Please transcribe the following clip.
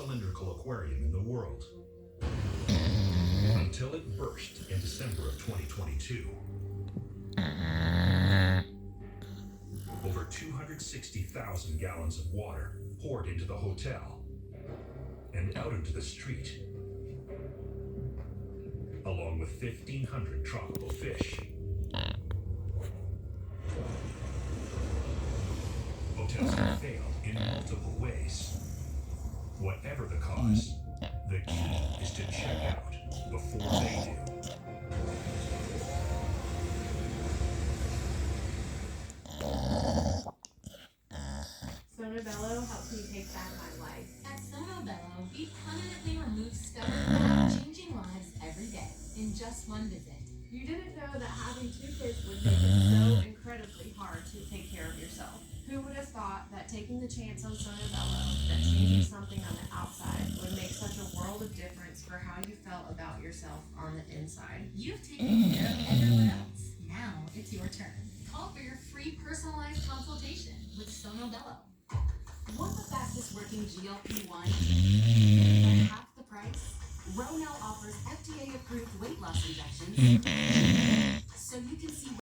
cylindrical aquarium in the world. Until it burst in December of 2022. Over 260,000 gallons of water poured into the hotel and out into the street, along with 1,500 tropical fish. Hotels have failed in multiple ways. Whatever the cause, the key is to check out before they do. Sonobello helps me take back my life. At Sonobello, we permanently remove stubborn thought, changing lives every day in just one visit. You didn't know that having 2 kids would make it so incredibly hard to take care of yourself. Who would have thought that taking the chance on Sonobello, that changing something on the outside, would make such a world of difference for how you felt about yourself on the inside? You've taken care of everyone else. Now it's your turn. Call for your free personalized consultation with Sonobello. Want the fastest working GLP-1 for half the price? Ronel offers FDA-approved weight loss injections